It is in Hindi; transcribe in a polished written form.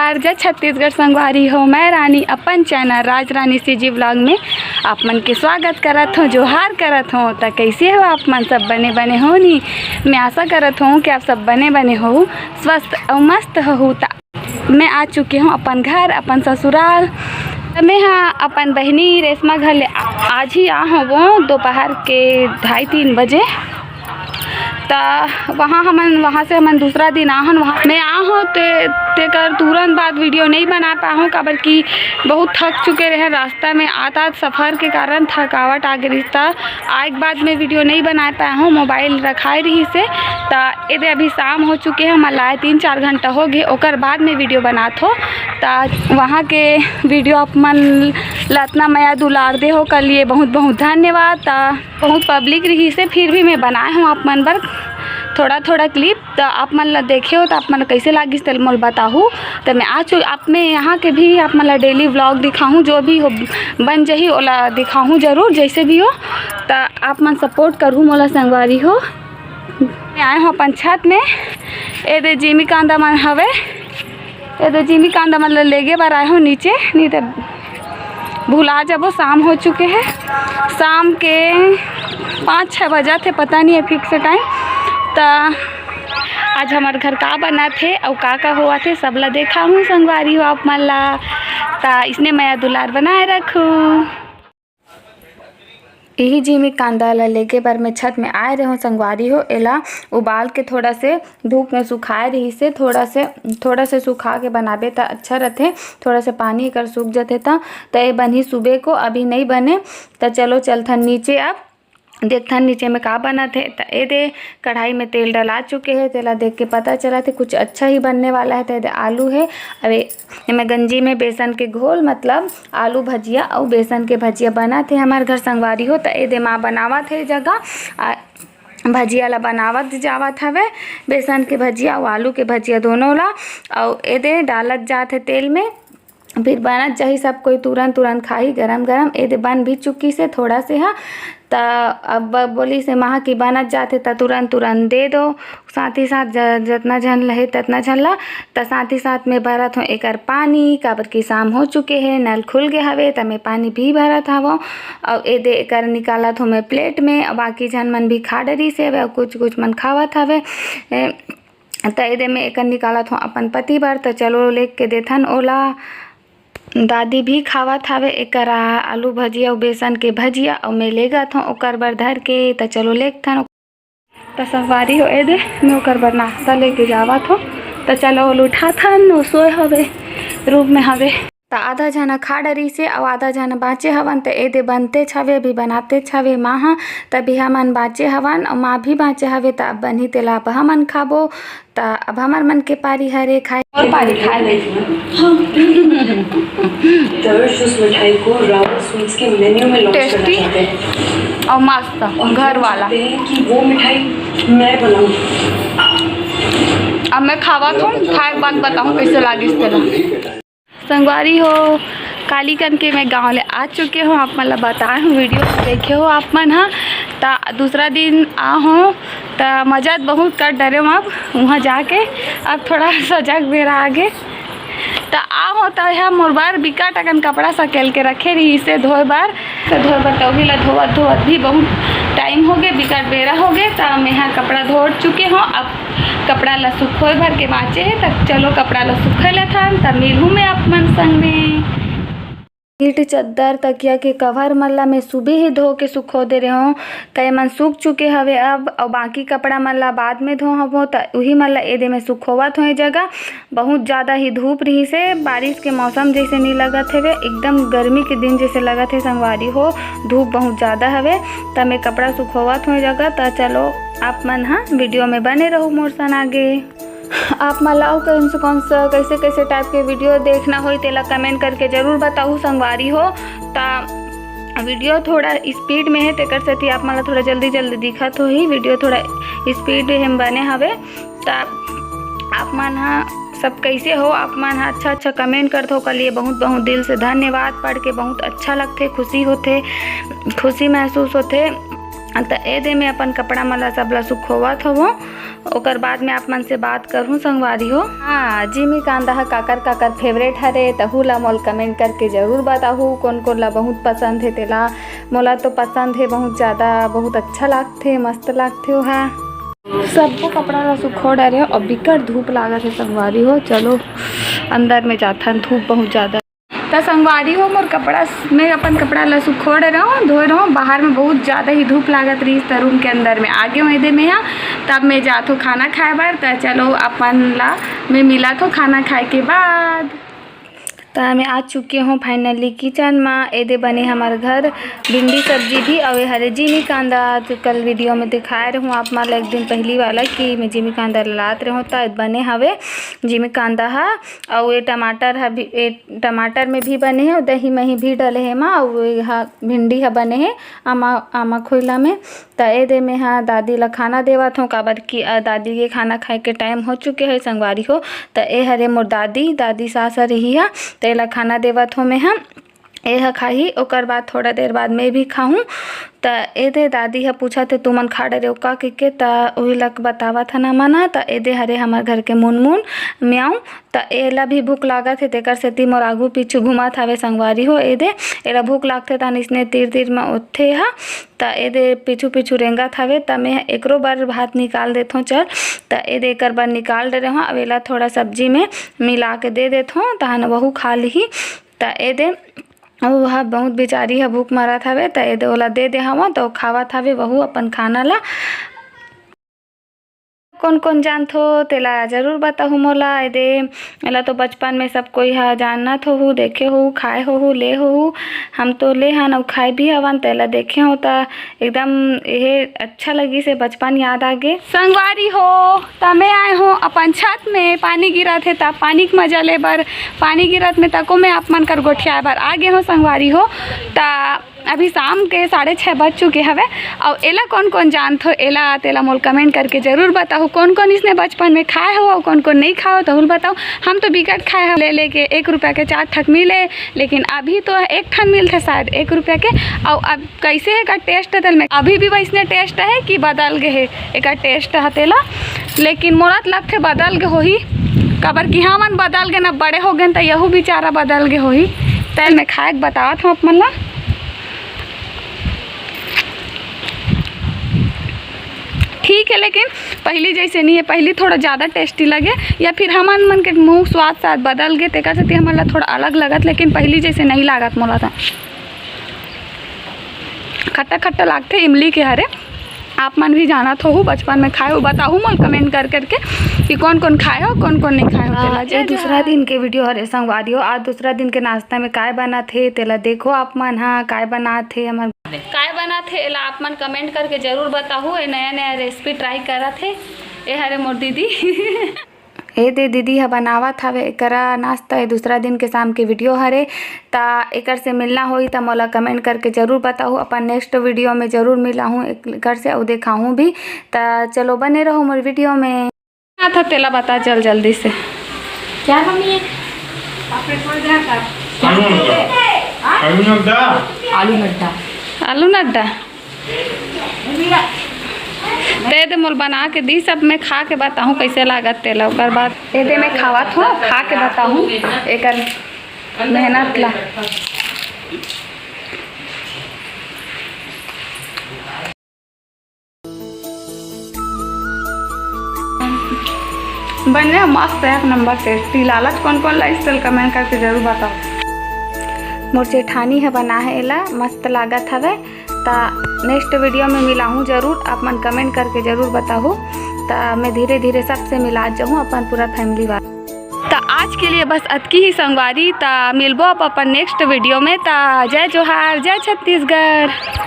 नमस्कार, जय छत्तीसगढ़ संगवारी हो। मैं रानी अपन चैनल राज रानी सीजी व्लॉग में आप मन के स्वागत करत हूँ, जोहार करत हूँ। तो कैसे हो आप मन? सब बने हो नी? मैं आशा करत हूँ कि आप सब बने हो, स्वस्थ और मस्त हो। मैं आ चुकी हूँ अपन घर, अपन ससुराल। मैं हाँ अपन बहनी रेशमा घर आज ही आ हूँ वो दोपहर के 2:30-3 बजे। तो वहाँ से हमन दूसरा दिन आहन। वहाँ मैं आ हूँ ते कर तुरंत बाद वीडियो नहीं बना पा हूँ, काबर कि बहुत थक चुके रहे रास्ता में आता सफ़र के कारण थकावट आ गई। तो आज बाद में वीडियो नहीं बना पाया हूँ, मोबाइल रखाई रही से। तो ये अभी शाम हो चुके हैं, मला 3-4 घंटा हो गए, ओकर बाद में वीडियो बनात हो। तो वहाँ के वीडियो आप मन लतना मया दुलार दे हो कर लिए बहुत बहुत धन्यवाद। बहुत पब्लिक रही से फिर भी मैं बनाए हूँ आप मन बर थोड़ा क्लिप। तो आप मन ला देखे हो तो आप मन कैसे लागिस तेल मोल बताहूँ। तो मैं आज आप में यहाँ के भी आप मन ला डेली व्लॉग दिखाऊँ, जो भी हो बन जही ओला दिखाऊँ जरूर, जैसे भी हो। तो आप मन सपोर्ट करूँ मोला संगवारी हो। मैं आए हूँ अपन छत में। ये दे जिमी कांदा मन हवे, ये दे जिमी कांदा मन ला लेगे बार आए हूँ नीचे, नहीं तो भुला जाबो। शाम हो चुके हैं, शाम के 5-6 बजा थे, पता नहीं है फिक्स टाइम। तो आज हमारे घर का बना थे और का हुआ थे सब ला देखा हूँ संगवारी हो आप मन ला। तो इसने मैं दुलार बनाए रखूँ। यही जी में कांदा ला लेके बार मैं छत में आए रहे हूँ संगवारी हो। एला उबाल के थोड़ा से धूप में सुखाए रही से, थोड़ा से सुखा के बनाबे तो अच्छा रहते। थोड़ा से पानी कर सूख जाते तो ये बनी सुबह को, अभी नहीं बने। तो चलो चलथन नीचे, अब देखथन नीचे में का बना थे। तो ये दे कढ़ाई में तेल डला चुके हैं। तेला देख के पता चला थे कुछ अच्छा ही बनने वाला है। तो ये आलू है, अरे मैं गंजी में बेसन के घोल मतलब आलू भजिया और बेसन के भजिया बना थे हमारे घर संगवारी हो। तो ये दे माँ बनावा थे जगह भजिया ला बनावत जावत हवे, बेसन के भजिया और आलू के भजिया दोनों ला। और ये दे डालत जाते तेल में, फिर बनत जाही सब कोई तुरंत खाही गरम गरम। ये दे बन भी चुकी से थोड़ा से है। तो अब बोली से महा की बनत जाते तो तुरंत दे दो। साथ ही साथ जितना झन रहे ततना झन ला। तो साथ ही साथ में भरत हूँ एकर पानी, काबर की शाम हो चुके हैं, नल खुल गए हवे। तो मैं पानी भी भरत हवो और ये दे एकर निकालत हूँ मैं प्लेट में। और बाकी झन मन भी खा डरी से हवे, कुछ मन खावत हवे। तो ये दे मैं एकर निकालत हूँ अपन पति बर। तो चलो लेके के देथन ओला। दादी भी खावत हवे एकर आलू भजिया और बेसन के भजिया, और मैं ले गत हूँ ओकर बर धर के। तो चलो लेथन। तो संगवारी हो ए दे मैं ओकर बर नाश्ता लेके जावत हूँ। तो चलो उठाथन, वो सोए हवे रूम में हवे। तो आधा जना खा डरी से और आधा जना बाँचे हवन। तो ए दे बनते छवे, अभी बनाते छवे माँ हाँ। तभी हमन बाँचे हवन और माँ भी बाँचे हवे। तो अब बनी तेला अब हमन खाबो। तो अब हमार मन के पारी हरे खाए और पारी खाए ले। दर्श उस मिठाई को रावत स्वीट्स के मेन्यू में लॉन्च करना चाहते हैं और मस्त और घर वाला कि वो मिठाई मैं बनाऊं। अब मैं खावा तो खाए के बाद बताऊँ कैसे लागी इस तरह। संगवारी हो काली कन के मैं गाँव ले आ चुके हूँ, आप मतलब बताए हूँ वीडियो देखे हो आप मन। हाँ तो दूसरा दिन आ हूँ तो मजा बहुत कर डरे हूँ। अब वहाँ जाके अब थोड़ा सजग मेरा आगे तो आ हो। तो है मोर बार बिकट अकन कपड़ा सकेल के रखे रही से धोए बार। तो धोए बार टोगी ला धोवत भी बहुत टाइम हो गए, बिकट बेरा हो गए। तो मैं यहाँ कपड़ा धो चुके हूँ। अब कपड़ा ला सुखोए भर के बाँचे है। तब चलो कपड़ा ला सुखे ले था, तब मिलूँ मैं आप मन संग में। ईट चद्दर तकिया के कवर मन ला मैं सुबह ही धो के सुखो दे रहे हूँ। तो मन सूख चुके हवे अब, और बाकी कपड़ा मन ला बाद में धो हबो। तो वही मन ला एदे में सुखोवत हो। जगह बहुत ज़्यादा ही धूप रही से, बारिश के मौसम जैसे नहीं लगत हवे, एकदम गर्मी के दिन जैसे लगत है संगवारी हो। धूप बहुत ज़्यादा हवे। तो मैं कपड़ा सुखोवत हो जगह। तो चलो आप मन हाँ वीडियो में बने रहो मोर सन आगे। आप मलाओ कौन सा कैसे टाइप के वीडियो देखना हो तेला कमेंट करके ज़रूर बताओ संगवारी हो। तो वीडियो थोड़ा स्पीड में है तेकर सेती आप मला थोड़ा जल्दी दिखत हो ही। वीडियो थोड़ा स्पीड में बने हवे। तो आप मन हाँ सब कैसे हो, आप मन अच्छा कमेंट करते हो। कल ये बहुत दिल से धन्यवाद। पढ़ के बहुत अच्छा लगते, खुशी महसूस होते। तो ए दे में अपन कपड़ा मला सब ला सुखोवत हवो। ओकर बाद में आप मन से बात करूँ संगवारी हो। हाँ, जिमी कांदा हा काकर काकर फेवरेट हरे तहु ला मोल कमेंट करके ज़रूर बताहू। कौन कौन ला बहुत पसंद है तेला। मोला तो पसंद है बहुत ज़्यादा, बहुत अच्छा लागथे, मस्त लागथे ओहा। सबको कपड़ा ला सुखो डरे और बिकट धूप लागत है संगवारी हो। चलो अंदर में जाथन, धूप बहुत ज़्यादा। तो संगवारी हो मोर कपड़ा में अपन कपड़ा ला सुखोड़ रहा धोए रहा। बाहर में बहुत ज़्यादा ही धूप लागत रही तो रूम के अंदर में आगे मैदे में है। तब मैं जात हूँ खाना खाए बार। तो चलो अपन ला मैं मिला तो खाना खाए के बाद। तो मैं आ चुकी हूँ फाइनली किचन में। एदे बने हमारे घर भिंडी सब्जी भी और हरे जिमी कांदा। तो कल वीडियो में दिखाए रहूँ आप मान एक दिन पहली वाला कि मैं जिमी कांदा लात रहूँ। तो बने हवे जिमी कांदा हा और ये टमाटर हा भी, टमाटर में भी बने हैं, दही मही भी डले है माँ। और यहाँ भिंडी हा बने हैं आमा खोइला में। तो ए दे में हाँ दादी ला खाना देवत हूँ काबर कि दादी के खाना खाए के टाइम हो चुके है संगवारी हो। तो ए हरे मोर दादी सास रही है तेला खाना देवत हो मैं। हम ए खाही ओकर बाद थोड़ा देर बाद मैं भी खाऊँ। तो ए दे दादी हा पूछा थे तू मन खा डरे का के तो वही लक बतावा था ना मना। तो ए दे हरे हमार घर के मुनमुन म्याऊ। तो एला भी भूख लागत है तेकर सेती मोर आगू पीछू घुमात हवे संगवारी हो। ए दे एला भूख लागथे त इसने तीर तीर में उठे हा। तो ए दे पीछू पीछू रेंगत हवे। तो मैं एकरो बार भात निकाल देथों चल। तो ए दे एकर बार निकाल दे रहा। अब एला थोड़ा सब्जी में मिला के दे देथों तहन वहू खा ली। तो ए दे वह बहुत बेचारी है भूख मरत हवे। तो ए दे ओला दे दे हवा तो खावत हवे वहू अपन खाना ला। कौन कौन जानत हो तेला ज़रूर बताहू मोला। ए दे एला तो बचपन में सब कोई हा जानत हो, देखे हो, खाए हो, ले हो। हम तो ले हन और खाए भी हवन। तेला देखे हो तो एकदम ये अच्छा लगी से बचपन याद आ गे संगवारी हो। तो मैं आए हो अपन छत में पानी गिरत है तब पानी के मजा ले बर पानी गिरत में तको मैं आप मन कर गोठियाए बर आ गए हो संगवारी हो। तो अभी शाम के 6:30 बज चुके हवे। और एला कौन कौन जानत हो एला तेला मोल कमेंट करके ज़रूर बताओ। कौन कौन इसने बचपन में खाए हो और कौन कौन नहीं खाओ तो बताओ। हम तो बिकट खाए हैं ले लेके 1 रुपया के 4 ठक मिले। लेकिन अभी तो 1 ठन मिलते शायद 1 रुपया के। और अब कैसे है का टेस्ट तेल में अभी भी वैसने टेस्ट है कि बदल गए है एक टेस्ट है तेला। लेकिन मोरत लगते बदल गए हो ही कबर कि हाँ मन बदल गए ना बड़े हो गए तो यहू बेचारा बदल गए हो ही। तेल में खाए बतावत हूँ आप मन ला। ठीक है लेकिन पहली जैसे नहीं है। पहली थोड़ा ज़्यादा टेस्टी लगे या फिर हमान मन के मुँह स्वाद साथ बदल गए तेकर से हमारा थोड़ा अलग लगत। लेकिन पहली जैसे नहीं लागत मोला था खट्टा खट्टा लागते इमली के हरे। आप मन भी जाना हो बचपन में खाए हो बताओ मोल कमेंट कर करके कि कौन कौन खाए हो कौन कौन नहीं खाए हो। तेला दूसरा दिन के वीडियो हरे संगवारी हो। आज दूसरा दिन के नाश्ता में काय बना थे तेला देखो आप मन। हाँ काय बना थे हमार काय बना थे एला आप मन कमेंट करके ज़रूर बताओ। ये नया नया रेसिपी ट्राई करा थे ए हरे मोर दीदी ए दे दीदी हा बनावत हवे एकरा नाश्ता। है दूसरा दिन के शाम के वीडियो हरे। ता एकर से मिलना होई तो मोला कमेंट करके ज़रूर बताओ। अपन नेक्स्ट वीडियो में ज़रूर मिला हूँ एकर से और दिखाऊँ भी। तो चलो बने रहो मोर वीडियो में। क्या था तेला बता चल जल्दी से। क्या मम्मी है आलू नड्डा दे दे मोल बना के दी सब मैं खा के बताऊँ कैसे लागत तेला। ओकर बाद दे दे मैं खावत हूँ खा के बताऊँ एकर मेहनत ला। बन रहा मस्त 1 नंबर टेस्टी। लालच कौन कौन लाइस तेल कमेंट करके ज़रूर बताओ। मोर जेठानी है बना है एला मस्त लागत हवे। तो नेक्स्ट वीडियो में मिलाऊँ ज़रूर आप मन कमेंट करके ज़रूर बताओ। तो मैं धीरे धीरे सबसे मिला जाऊँ अपन पूरा फैमिली वाला। तो आज के लिए बस अतकी ही संगवारी। तो मिलबो अपन नेक्स्ट वीडियो में। तो जय जोहार जय छत्तीसगढ़।